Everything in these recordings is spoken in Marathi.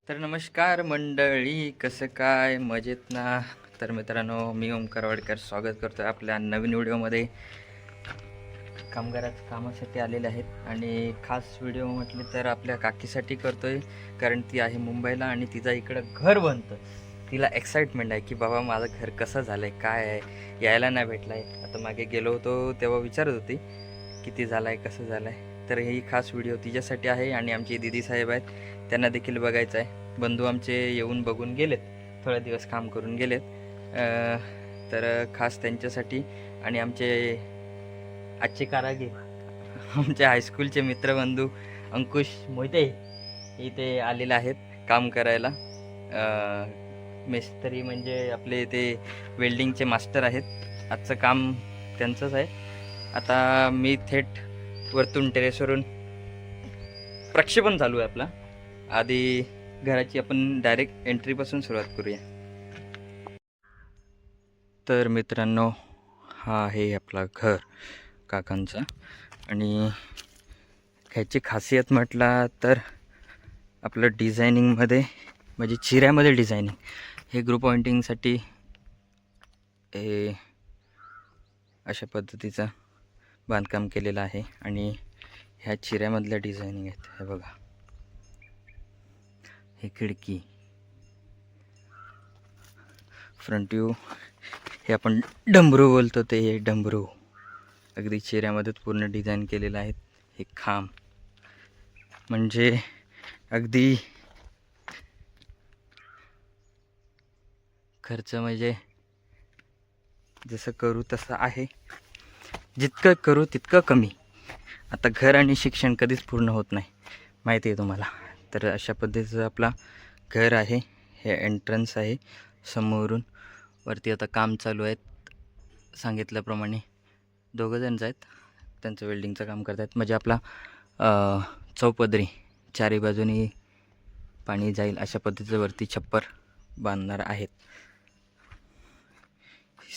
तर नमस्कार मंडळी, कसं काय मजेत ना? तर मित्रांनो, मी ओमकार वाडकर स्वागत करतो आहे आपल्या नवीन व्हिडिओमध्ये. कामगारात कामासाठी आलेले आहेत आणि खास व्हिडिओ म्हटले तर आपल्या काकीसाठी करतो आहे, कारण ती आहे मुंबईला आणि तिचा इकडं घर बनतं. तिला एक्साइटमेंट आहे की बाबा माझं घर कसं झालं आहे, काय आहे, यायला नाही भेटलं आहे. आता मागे गेलो होतो तेव्हा विचारत होती किती झालं आहे, कसं झालं आहे. तर ही खास व्हिडिओ तिच्यासाठी आहे आणि आमचे दीदी साहेब आहेत, त्यांना देखील बघायचं आहे. बंधू आमचे येऊन बघून गेलेत, थोडे दिवस काम करून गेलेत. तर खास त्यांच्यासाठी आणि आमचे आजचे कारागीर आमचे हायस्कूलचे मित्रबंधू अंकुश मोहिते इथे आलेले आहेत काम करायला. मिस्त्री म्हणजे आपले ते वेल्डिंगचे मास्टर आहेत. आजचं काम त्यांचंच आहे. आता मी थेट वरतून टेरेसवरून प्रक्षेपण चालू आहे आपला. आधी घराची आपण डायरेक्ट एंट्रीपासून सुरुवात करूया. तर मित्रांनो, हा आहे आपला घर काकांचा आणि ह्याची खासियत म्हटला तर आपलं डिझायनिंगमध्ये म्हणजे चिऱ्यामध्ये डिझायनिंग हे ग्रुप पॉइंटिंगसाठी हे अशा पद्धतीचं बांधकाम केलेलं आहे आणि ह्या चिऱ्यामधल्या डिझायनिंग आहेत. हे बघा, हे खिडकी, फ्रंट व्ह्यू, हे आपण डंबरू बोलतो ते हे डंबरू अगदी चिऱ्यामध्येच पूर्ण डिझाईन केलेलं आहे. हे खांब म्हणजे अगदी खर्च म्हणजे जसं करू तसं आहे, जितकं करू तितकं कमी. आता घर आणि शिक्षण कधीच पूर्ण होत नाही, माहिती आहे तुम्हाला. तर अशा पद्धतीचं आपला घर आहे. हे एंट्रन्स आहे समोरून. वरती आता काम चालू आहेत, सांगितल्याप्रमाणे दोघंजणच आहेत, त्यांचं वेल्डिंगचं काम करत आहेत. म्हणजे आपला चौपदरी चारी बाजूनी पाणी जाईल अशा पद्धतीचं वरती छप्पर बांधणार आहेत.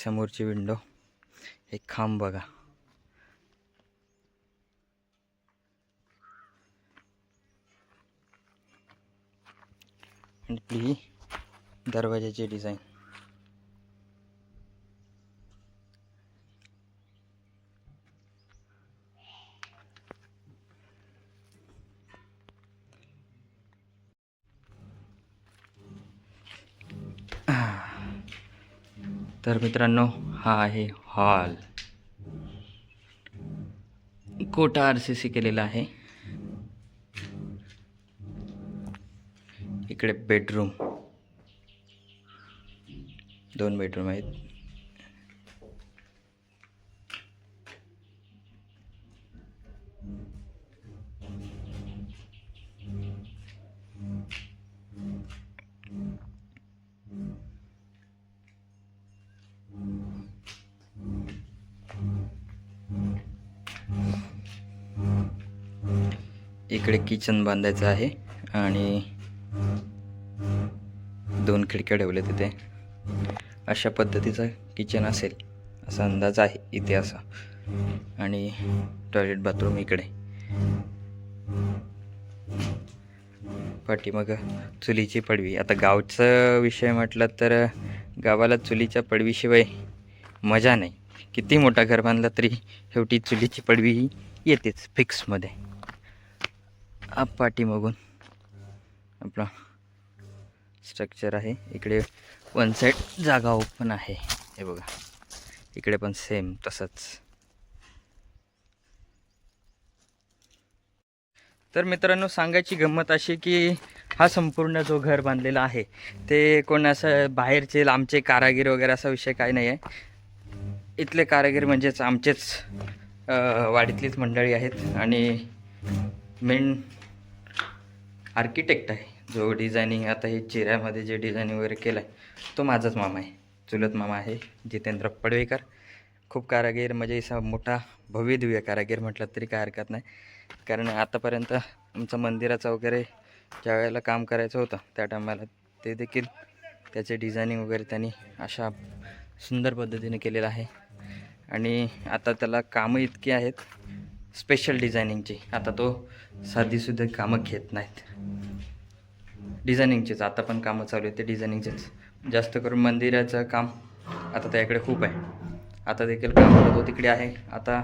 समोरची विंडो, एक खांब बघा, आणि आपली दरवाजाची डिझाईन. तर मित्रांनो, हा आहे हॉल. कोटा RCC केलेला आहे. इकडे बेडरूम, 2 बेडरूम आहेत. इकडे किचन बांधायचं आहे आणि 2 खिडक्या ठेवल्या तिथे. अशा पद्धतीचं किचन असेल असा अंदाज आहे इथे असा. आणि टॉयलेट बाथरूम इकडे. पाठीमागं चुलीची पडवी. आता गावचा विषय म्हटलं तर गावाला चुलीच्या पडवीशिवाय मजा नाही. किती मोठा घर बांधला तरी शेवटी चुलीची पडवी ही येतेच फिक्समध्ये. पाठीमागून आपला स्ट्रक्चर आहे. इकडे वन साईड जागा ओपन आहे. हे बघा, इकडे पण सेम तसंच. तर मित्रांनो, सांगायची गंमत अशी की हा संपूर्ण जो घर बांधलेला आहे ते कोण असं बाहेरचे आमचे कारागीर वगैरे असा विषय काय नाही आहे. इथले कारागीर म्हणजेच आमचेच वाडीतलीच मंडळी आहेत आणि मेन आर्किटेक्ट आहे जो डिझायनिंग आता हे चिऱ्यामध्ये जे डिझायनिंग वगैरे केलं आहे तो माझाच मामा आहे, चुलत मामा आहे जितेंद्र पडवेकर. खूप कारागीर म्हणजे असा मोठा भव्य दिव्य कारागीर म्हटलं तरी काय हरकत नाही. कारण आतापर्यंत आमचं मंदिराचं वगैरे ज्या वेळेला काम करायचं होतं त्या टायमाला ते देखील त्याचे डिझायनिंग वगैरे त्यांनी अशा सुंदर पद्धतीने केलेलं आहे. आणि आता त्याला कामं इतकी आहेत स्पेशल डिझायनिंगची, आता तो साधीसुद्धा कामं घेत नाहीत. डिझायनिंगचेच आता पण कामं चालू आहेत ते डिझायनिंगचेच. जास्त करून मंदिराचं काम आता त्याकडे खूप आहे. आता देखील काम करत होतो तिकडे आहे. आता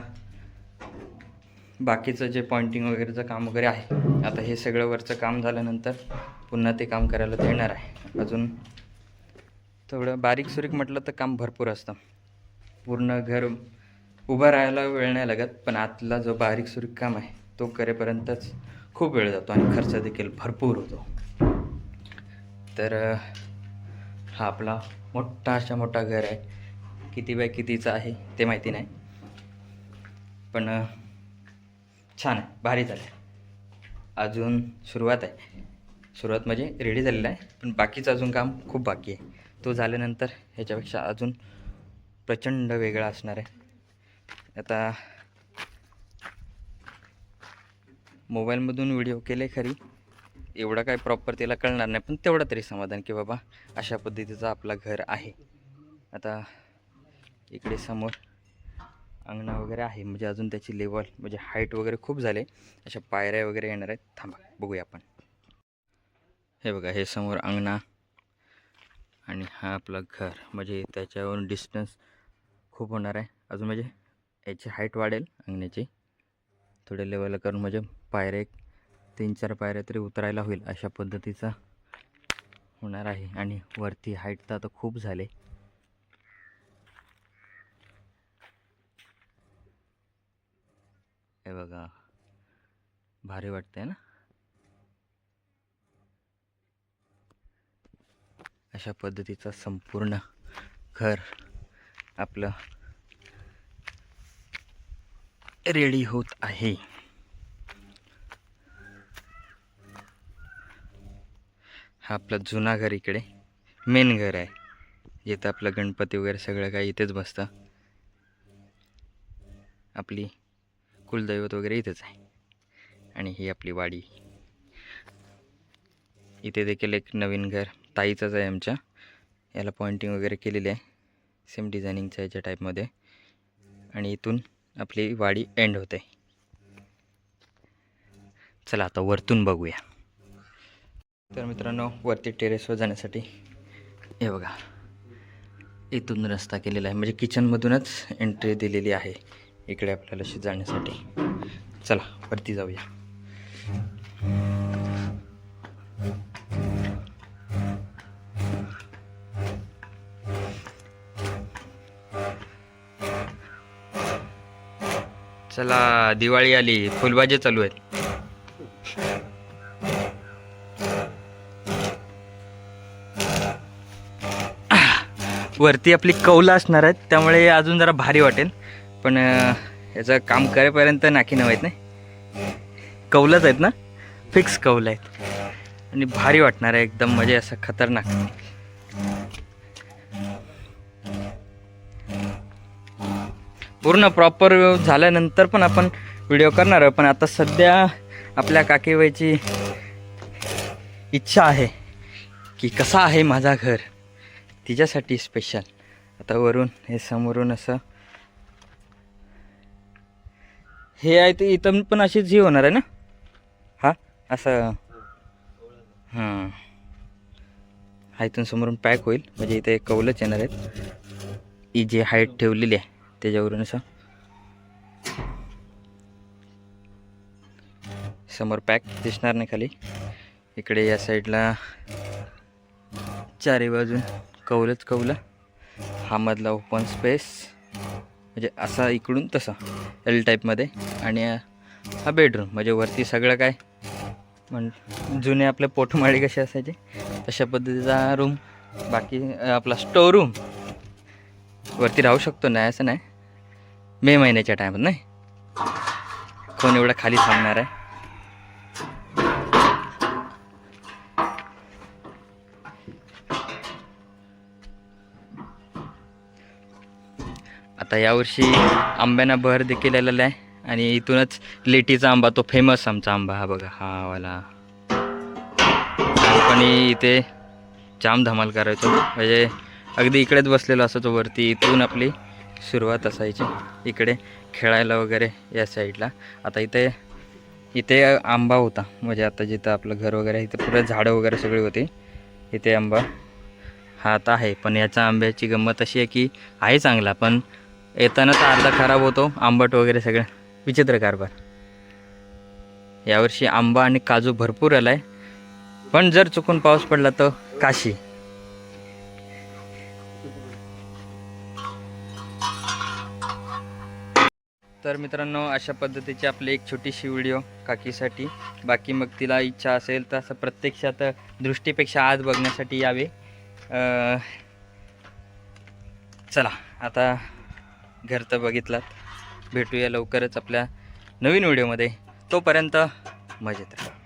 बाकीचं जे पॉइंटिंग वगैरेचं काम वगैरे आहे, आता हे सगळं वरचं काम झाल्यानंतर पुन्हा ते काम करायला ते येणार आहे. अजून थोडं बारीक सुरीक म्हटलं तर काम भरपूर असतं. पूर्ण घर उभं राहायला वेळ नाही लागत, पण आतला जो बारीक सुरीक काम आहे तो करेपर्यंतच खूप वेळ जातो आणि खर्च देखील भरपूर होतो. तर हा आपला मोठा घर आहे. किती बाय कितीचं आहे ते माहिती नाही, पण छान आहे, भारी झालं आहे. अजून सुरुवात आहे. सुरुवात म्हणजे रेडी झालेलं आहे, पण बाकीचं अजून काम खूप बाकी आहे. तो झाल्यानंतर ह्याच्यापेक्षा अजून प्रचंड वेगळा असणार आहे. आता मोबाईलमधून व्हिडिओ केले खरी, एवढं काय प्रॉपर तिला कळणार नाही, पण तेवढं तरी समाधान की बाबा अशा पद्धतीचं आपलं घर आहे. आता इकडे समोर अंगणा वगैरे आहे, म्हणजे अजून त्याची लेवल म्हणजे हाईट वगैरे खूप झाले. अशा पायऱ्या वगैरे येणार आहेत. थांबा बघूया आपण. हे बघा, हे समोर अंगणा आणि हा आपलं घर, म्हणजे त्याच्यावरून डिस्टन्स खूप होणार आहे अजून. म्हणजे याची हाईट वाढेल अंगण्याची थोडे लेवल करून, म्हणजे पायऱ्या 3-4 पायऱ्या तरी उतरायला होईल अशा पद्धतीचा होणार आहे. आणि वरती हाईट तर आता खूप झाले. हे बघा, भारी वाटतंय ना. अशा पद्धतीचं संपूर्ण घर आपलं रेडी होत आहे. हा आपला जुना घर इकडे मेन घर आहे, जिथं आपलं गणपती वगैरे सगळं काही इथेच बसतं. आपली कुलदैवत वगैरे इथेच आहे. आणि ही आपली वाडी. इथे देखील एक नवीन घर ताईचंच आहे आमच्या. याला पॉइंटिंग वगैरे केलेली आहे सेम डिझायनिंगच्या याच्या टाईपमध्ये. आणि इथून आपली वाडी एंड होते. चला आता वरतून बघूया. तर मित्रांनो, वरती टेरेसवर जाण्यासाठी हे बघा, इथून रस्ता केलेला आहे, म्हणजे किचनमधूनच एंट्री दिलेली आहे इकडे आपल्याला जाण्यासाठी. चला वरती जाऊया. चला, दिवाळी आली, फुलबाजी चालू आहेत. वरती आपली कौलं असणार आहेत, त्यामुळे अजून जरा भारी वाटेल. पण याचं काम करेपर्यंत नाकी नव आहेत नाही, कौलच आहेत ना, फिक्स कौल आहेत. आणि भारी वाटणार आहे एकदम, म्हणजे असं खतरनाक. पूर्ण प्रॉपर झाल्यानंतर पण आपण व्हिडिओ करणार आहे. पण आता सध्या आपल्या काकीबाईची इच्छा आहे की कसं आहे माझा घर, तिच्यासाठी स्पेशल. आता वरून हे समोरून असं हे आहे, ते इथं पण अशीच ही होणार आहे ना. हा असं हां, हा इथून समोरून पॅक होईल, म्हणजे इथे कौलच येणार आहेत. ही जी हाईट ठेवलेली आहे त्याच्यावरून असं समोर पॅक दिसणार नाही खाली. इकडे या साईडला चारी बाजून कौलच कौलं. हा मधला ओपन स्पेस, म्हणजे असा इकडून तसा एल टाईपमध्ये. आणि हा बेडरूम, म्हणजे वरती सगळं काय जुने आपले पोटमाळी कसे असायचे तशा पद्धतीचा रूम. बाकी आपला स्टोर रूम. वरती राहू शकतो, नाही असं नाही. मे महिन्याच्या टायमात नाही कोण एवढं खाली थांबणार आहे. आता यावर्षी आंब्यांना बहर देखील आलेला आहे. आणि इथूनच लेटीचा आंबा, तो फेमस आमचा आंबा, हा बघा, हा वाला. लहानपणी इथे जाम धमाल करायचो, म्हणजे अगदी इकडेच बसलेलो असायचो वरती. इथून आपली सुरुवात असायची इकडे खेळायला वगैरे या साईडला. आता इथे इथे आंबा होता, म्हणजे आता जिथं आपलं घर वगैरे आहे इथं पुढे झाडं वगैरे सगळे होते, इथे आंबा हा आता आहे. पण याचा आंब्याची गंमत अशी आहे की आहे चांगला, पण येताना तर अर्धा खराब होतो, आंबट वगैरे सगळं विचित्र कारभार. यावर्षी आंबा आणि काजू भरपूर आला आहे, पण जर चुकून पाऊस पडला तर काशी. तर मित्रांनो, अशा पद्धतीची आपली एक छोटीशी व्हिडिओ काकीसाठी. बाकी मग तिला इच्छा असेल तर असं प्रत्यक्षात दृष्टीपेक्षा आज बघण्यासाठी यावे. चला आता घर तर बघितलात, भेटूया लवकरच आपल्या नवीन व्हिडिओमध्ये. तोपर्यंत मजेत राहा.